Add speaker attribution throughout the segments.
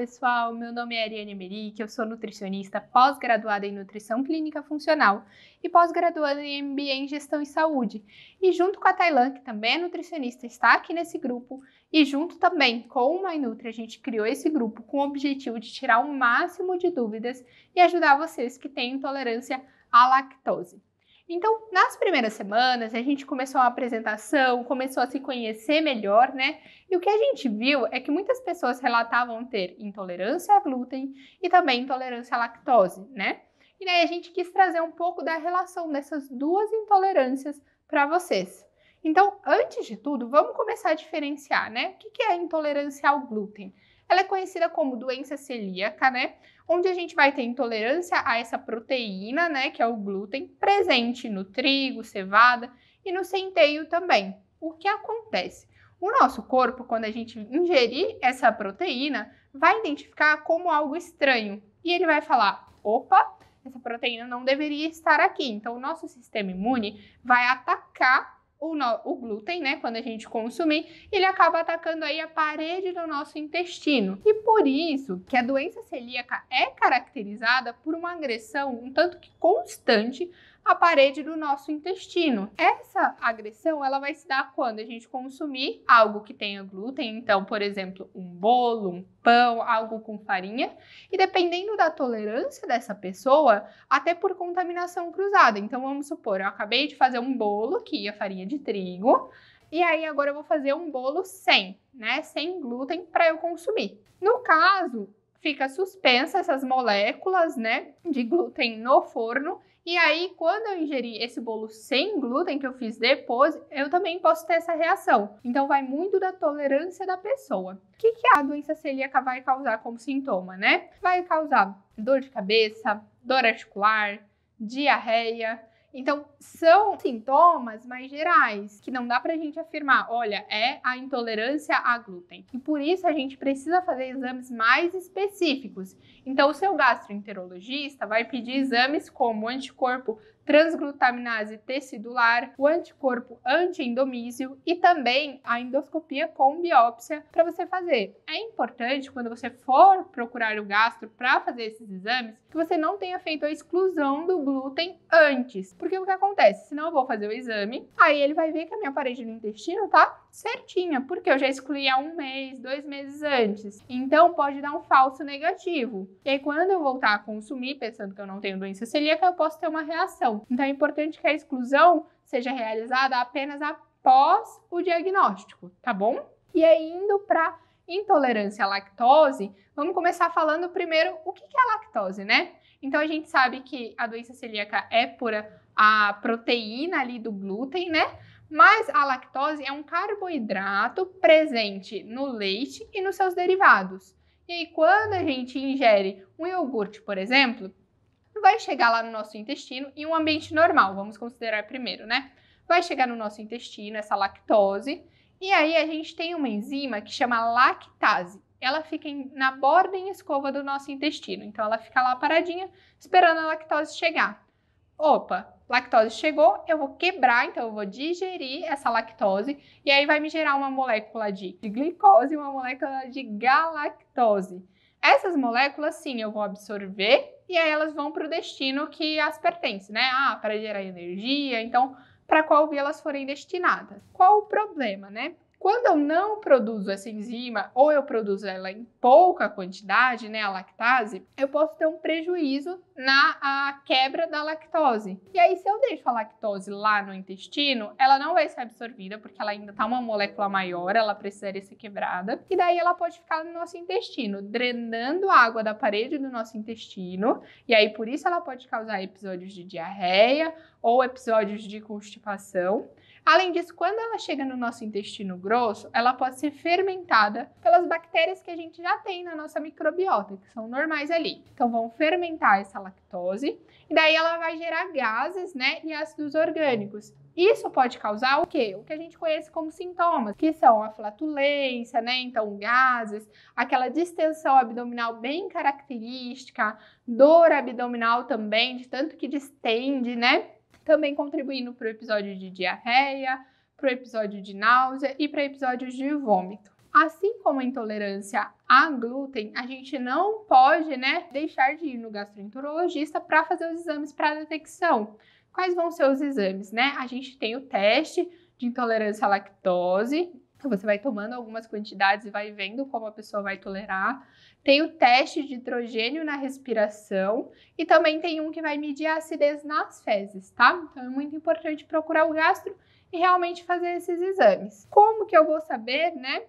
Speaker 1: pessoal, meu nome é Ariane Emerick, eu sou nutricionista pós-graduada em Nutrição Clínica Funcional e pós-graduada em MBA em Gestão e Saúde. E junto com a Tailan, que também é nutricionista, está aqui nesse grupo, e junto também com o MyNutri, a gente criou esse grupo com o objetivo de tirar o máximo de dúvidas e ajudar vocês que têm intolerância à lactose. Então, nas primeiras semanas, a gente começou a apresentação, começou a se conhecer melhor, né? E o que a gente viu é que muitas pessoas relatavam ter intolerância a glúten e também intolerância à lactose, né? E daí a gente quis trazer um pouco da relação dessas duas intolerâncias para vocês. Então, antes de tudo, vamos começar a diferenciar, né? O que é a intolerância ao glúten? Ela é conhecida como doença celíaca, né? Onde a gente vai ter intolerância a essa proteína, né? Que é o glúten, presente no trigo, cevada e no centeio também. O que acontece? O nosso corpo, quando a gente ingerir essa proteína, vai identificar como algo estranho. E ele vai falar, opa, essa proteína não deveria estar aqui. Então, o nosso sistema imune vai atacar o glúten, né, quando a gente consumir, ele acaba atacando aí a parede do nosso intestino. E por isso que a doença celíaca é caracterizada por uma agressão um tanto que constante à parede do nosso intestino. Essa agressão, ela vai se dar quando a gente consumir algo que tenha glúten, então, por exemplo, um bolo, um pão, algo com farinha, e dependendo da tolerância dessa pessoa, até por contaminação cruzada. Então, vamos supor, eu acabei de fazer um bolo que ia farinha de trigo, e aí agora eu vou fazer um bolo sem, né, sem glúten para eu consumir. No caso, fica suspensa essas moléculas, né, de glúten no forno, e aí quando eu ingerir esse bolo sem glúten que eu fiz depois, eu também posso ter essa reação. Então vai muito da tolerância da pessoa. O que a doença celíaca vai causar como sintoma, né? Vai causar dor de cabeça, dor articular, diarreia. Então, são sintomas mais gerais, que não dá pra gente afirmar, olha, é a intolerância a glúten. E por isso a gente precisa fazer exames mais específicos. Então, o seu gastroenterologista vai pedir exames como o anticorpo transglutaminase tecidular, o anticorpo anti-endomísio e também a endoscopia com biópsia para você fazer. É importante, quando você for procurar o gastro para fazer esses exames, que você não tenha feito a exclusão do glúten antes. Porque o que acontece? Senão eu vou fazer o exame, aí ele vai ver que a minha parede do intestino tá certinha, porque eu já excluí há 1 mês, 2 meses antes. Então pode dar um falso negativo. E aí quando eu voltar a consumir, pensando que eu não tenho doença celíaca, eu posso ter uma reação. Então é importante que a exclusão seja realizada apenas após o diagnóstico, tá bom? E aí indo para intolerância à lactose, vamos começar falando primeiro o que é a lactose, né? Então a gente sabe que a doença celíaca é por a proteína ali do glúten, né? Mas a lactose é um carboidrato presente no leite e nos seus derivados. E aí, quando a gente ingere um iogurte, por exemplo, vai chegar lá no nosso intestino em um ambiente normal, vamos considerar primeiro, né? Vai chegar no nosso intestino essa lactose, e aí a gente tem uma enzima que chama lactase. Ela fica na borda em escova do nosso intestino, então ela fica lá paradinha, esperando a lactose chegar. Opa, lactose chegou, eu vou quebrar, então eu vou digerir essa lactose e aí vai me gerar uma molécula de glicose e uma molécula de galactose. Essas moléculas, sim, eu vou absorver e aí elas vão para o destino que as pertence, né? Ah, para gerar energia, então para qual via elas forem destinadas. Qual o problema, né? Quando eu não produzo essa enzima ou eu produzo ela em pouca quantidade, né, a lactase, eu posso ter um prejuízo na quebra da lactose. E aí, se eu deixo a lactose lá no intestino, ela não vai ser absorvida porque ela ainda está uma molécula maior, ela precisaria ser quebrada. E daí ela pode ficar no nosso intestino, drenando a água da parede do nosso intestino. E aí, por isso ela pode causar episódios de diarreia ou episódios de constipação. Além disso, quando ela chega no nosso intestino grosso, ela pode ser fermentada pelas bactérias que a gente já tem na nossa microbiota, que são normais ali. Então, vão fermentar essa lactose e daí ela vai gerar gases, né, e ácidos orgânicos. Isso pode causar o quê? O que a gente conhece como sintomas, que são a flatulência, né, então gases, aquela distensão abdominal bem característica, dor abdominal também, de tanto que distende, né? Também contribuindo para o episódio de diarreia, para o episódio de náusea e para episódios de vômito. Assim como a intolerância a glúten, a gente não pode, né, deixar de ir no gastroenterologista para fazer os exames para detecção. Quais vão ser os exames, né? A gente tem o teste de intolerância à lactose. Então, você vai tomando algumas quantidades e vai vendo como a pessoa vai tolerar. Tem o teste de hidrogênio na respiração e também tem um que vai medir a acidez nas fezes, tá? Então, é muito importante procurar o gastro e realmente fazer esses exames. Como que eu vou saber, né,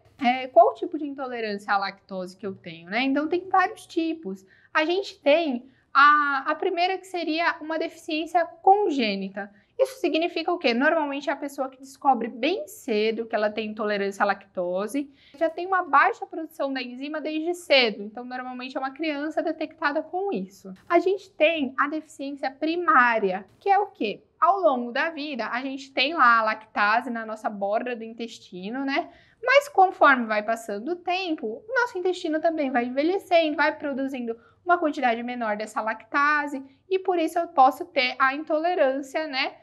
Speaker 1: qual tipo de intolerância à lactose que eu tenho, né? Então, tem vários tipos. A gente tem a primeira, que seria uma deficiência congênita. Isso significa o quê? Normalmente é a pessoa que descobre bem cedo que ela tem intolerância à lactose, já tem uma baixa produção da enzima desde cedo, então normalmente é uma criança detectada com isso. A gente tem a deficiência primária, que é o quê? Ao longo da vida, a gente tem lá a lactase na nossa borda do intestino, né? Mas conforme vai passando o tempo, o nosso intestino também vai envelhecendo, vai produzindo uma quantidade menor dessa lactase e por isso eu posso ter a intolerância, né?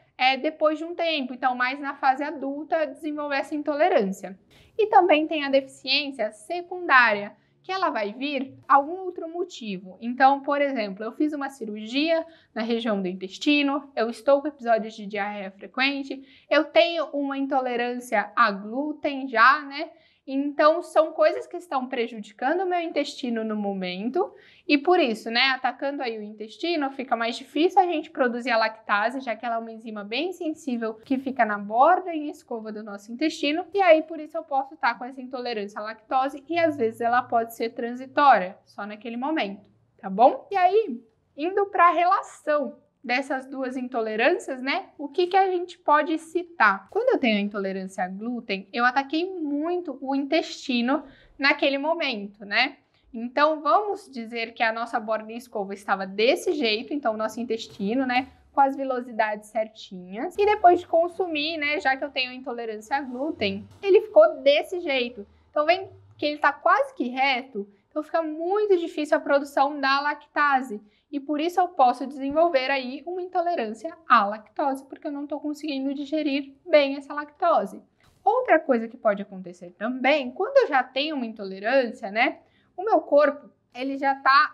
Speaker 1: Depois de um tempo, então mais na fase adulta desenvolver essa intolerância. E também tem a deficiência secundária, que ela vai vir algum outro motivo. Então, por exemplo, eu fiz uma cirurgia na região do intestino, eu estou com episódios de diarreia frequente, eu tenho uma intolerância a glúten já, né? Então, são coisas que estão prejudicando o meu intestino no momento e por isso, né, atacando aí o intestino, fica mais difícil a gente produzir a lactase, já que ela é uma enzima bem sensível que fica na borda e escova do nosso intestino. E aí, por isso, eu posso estar com essa intolerância à lactose e às vezes ela pode ser transitória, só naquele momento, tá bom? E aí, indo para a relação dessas duas intolerâncias, né? O que a gente pode citar? Quando eu tenho a intolerância a glúten, eu ataquei muito o intestino naquele momento, né? Então, vamos dizer que a nossa borda de escova estava desse jeito, então o nosso intestino, né? Com as vilosidades certinhas. E depois de consumir, né? Já que eu tenho intolerância a glúten, ele ficou desse jeito. Então, vem que ele tá quase que reto, então fica muito difícil a produção da lactase. E por isso eu posso desenvolver aí uma intolerância à lactose, porque eu não estou conseguindo digerir bem essa lactose. Outra coisa que pode acontecer também, quando eu já tenho uma intolerância, né? O meu corpo, ele já está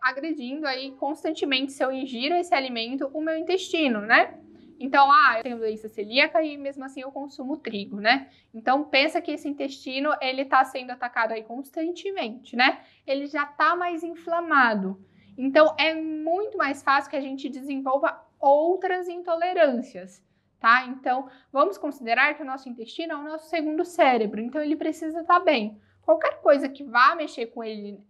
Speaker 1: agredindo aí constantemente, se eu ingiro esse alimento, o meu intestino, né? Então, eu tenho doença celíaca e mesmo assim eu consumo trigo, né? Então, pensa que esse intestino, ele está sendo atacado aí constantemente, né? Ele já está mais inflamado. Então, é muito mais fácil que a gente desenvolva outras intolerâncias, tá? Então, vamos considerar que o nosso intestino é o nosso segundo cérebro, então ele precisa estar bem. Qualquer coisa que vá mexer com ele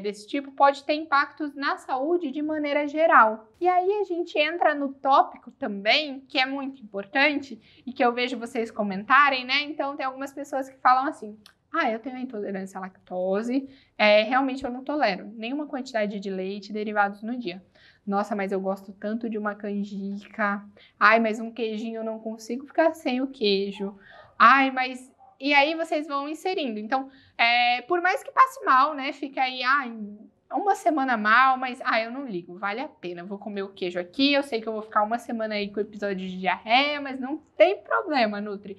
Speaker 1: desse tipo pode ter impactos na saúde de maneira geral. E aí a gente entra no tópico também, que é muito importante e que eu vejo vocês comentarem, né? Então tem algumas pessoas que falam assim: eu tenho intolerância à lactose, realmente eu não tolero nenhuma quantidade de leite e derivados no dia. Nossa, mas eu gosto tanto de uma canjica. Mas um queijinho eu não consigo ficar sem o queijo. Mas... E aí vocês vão inserindo. Então, por mais que passe mal, né? Fica aí, uma semana mal, mas eu não ligo, vale a pena. Eu vou comer o queijo aqui, eu sei que eu vou ficar uma semana aí com episódio de diarreia, mas não tem problema, Nutri.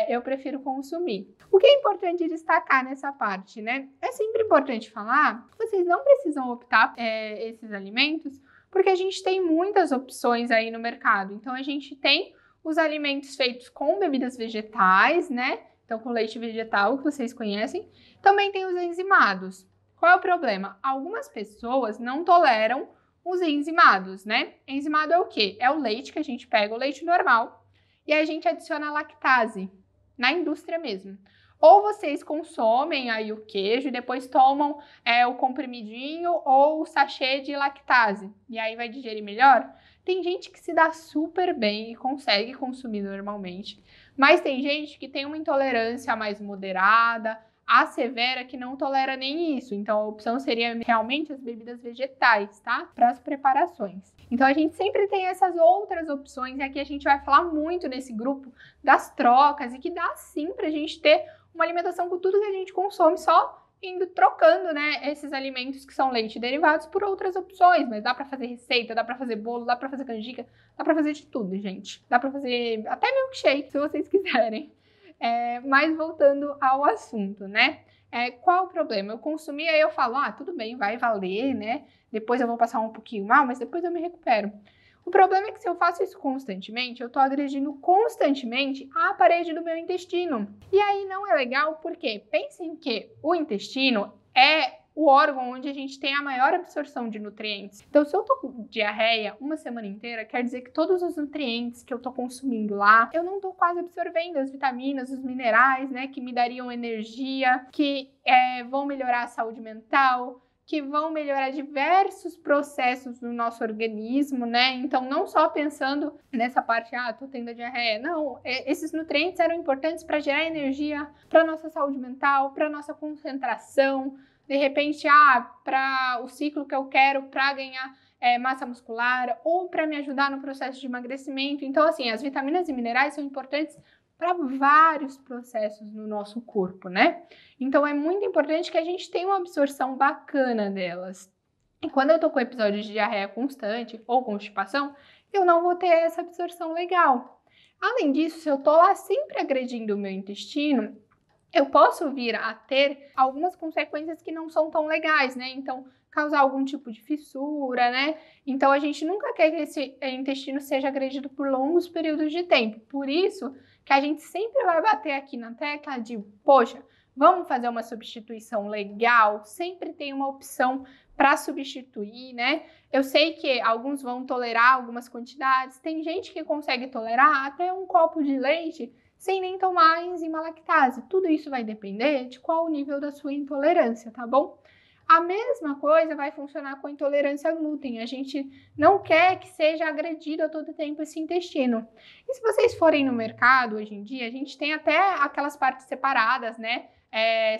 Speaker 1: Eu prefiro consumir. O que é importante destacar nessa parte, né? É sempre importante falar que vocês não precisam optar esses alimentos, porque a gente tem muitas opções aí no mercado. Então, a gente tem os alimentos feitos com bebidas vegetais, né? Então, com leite vegetal, que vocês conhecem. Também tem os enzimados. Qual é o problema? Algumas pessoas não toleram os enzimados, né? Enzimado é o quê? É o leite que a gente pega, o leite normal, e a gente adiciona lactase, na indústria mesmo. Ou vocês consomem aí o queijo e depois tomam o comprimidinho ou o sachê de lactase, e aí vai digerir melhor. Tem gente que se dá super bem e consegue consumir normalmente, mas tem gente que tem uma intolerância mais moderada, a severa, que não tolera nem isso. Então, a opção seria realmente as bebidas vegetais, tá? Para as preparações. Então, a gente sempre tem essas outras opções, e aqui a gente vai falar muito nesse grupo das trocas, e que dá sim pra gente ter uma alimentação com tudo que a gente consome, só indo trocando, né, esses alimentos que são leite derivados por outras opções. Mas dá pra fazer receita, dá pra fazer bolo, dá pra fazer canjica, dá pra fazer de tudo, gente. Dá pra fazer até milkshake, se vocês quiserem. Mas voltando ao assunto, né? Qual o problema? Eu consumi, aí eu falo, tudo bem, vai valer, né? Depois eu vou passar um pouquinho mal, mas depois eu me recupero. O problema é que se eu faço isso constantemente, eu tô agredindo constantemente a parede do meu intestino. E aí não é legal, porque pensem que o intestino é o órgão onde a gente tem a maior absorção de nutrientes. Então, se eu tô com diarreia uma semana inteira, quer dizer que todos os nutrientes que eu tô consumindo lá, eu não tô quase absorvendo as vitaminas, os minerais, né, que me dariam energia, que vão melhorar a saúde mental, que vão melhorar diversos processos no nosso organismo, né? Então, não só pensando nessa parte, tô tendo a diarreia. Não, esses nutrientes eram importantes para gerar energia para nossa saúde mental, para nossa concentração, de repente, para o ciclo que eu quero para ganhar massa muscular ou para me ajudar no processo de emagrecimento. Então, assim, as vitaminas e minerais são importantes para vários processos no nosso corpo, né? Então, é muito importante que a gente tenha uma absorção bacana delas. E quando eu tô com episódios de diarreia constante ou constipação, eu não vou ter essa absorção legal. Além disso, se eu tô lá sempre agredindo o meu intestino, eu posso vir a ter algumas consequências que não são tão legais, né? Então, causar algum tipo de fissura, né? Então, a gente nunca quer que esse intestino seja agredido por longos períodos de tempo. Por isso que a gente sempre vai bater aqui na tecla de, poxa, vamos fazer uma substituição legal, sempre tem uma opção para substituir, né? Eu sei que alguns vão tolerar algumas quantidades, tem gente que consegue tolerar até um copo de leite sem nem tomar enzima lactase. Tudo isso vai depender de qual o nível da sua intolerância, tá bom? A mesma coisa vai funcionar com a intolerância a glúten. A gente não quer que seja agredido a todo tempo esse intestino. E se vocês forem no mercado hoje em dia, a gente tem até aquelas partes separadas, né?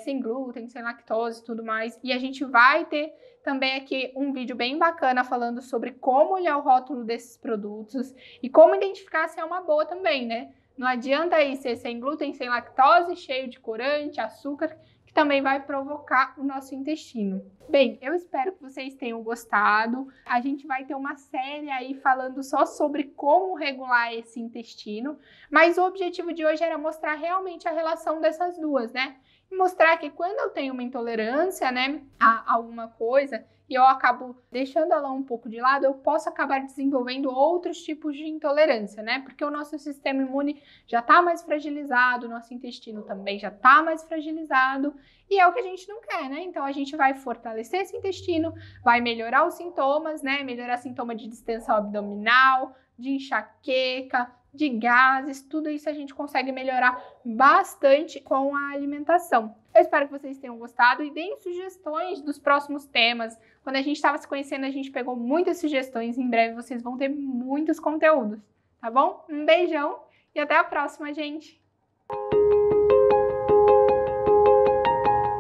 Speaker 1: Sem glúten, sem lactose e tudo mais. E a gente vai ter também aqui um vídeo bem bacana falando sobre como olhar o rótulo desses produtos e como identificar se é uma boa também, né? Não adianta aí ser sem glúten, sem lactose, cheio de corante, açúcar, que também vai provocar o nosso intestino. Bem, eu espero que vocês tenham gostado. A gente vai ter uma série aí falando só sobre como regular esse intestino, mas o objetivo de hoje era mostrar realmente a relação dessas duas, né? E mostrar que quando eu tenho uma intolerância, né, a alguma coisa, e eu acabo deixando ela um pouco de lado, eu posso acabar desenvolvendo outros tipos de intolerância, né? Porque o nosso sistema imune já está mais fragilizado, o nosso intestino também já está mais fragilizado, e é o que a gente não quer, né? Então, a gente vai fortalecer esse intestino, vai melhorar os sintomas, né? Melhorar sintoma de distensão abdominal, de enxaqueca, de gases, tudo isso a gente consegue melhorar bastante com a alimentação. Eu espero que vocês tenham gostado e deem sugestões dos próximos temas. Quando a gente estava se conhecendo, a gente pegou muitas sugestões. Em breve vocês vão ter muitos conteúdos, tá bom? Um beijão e até a próxima, gente!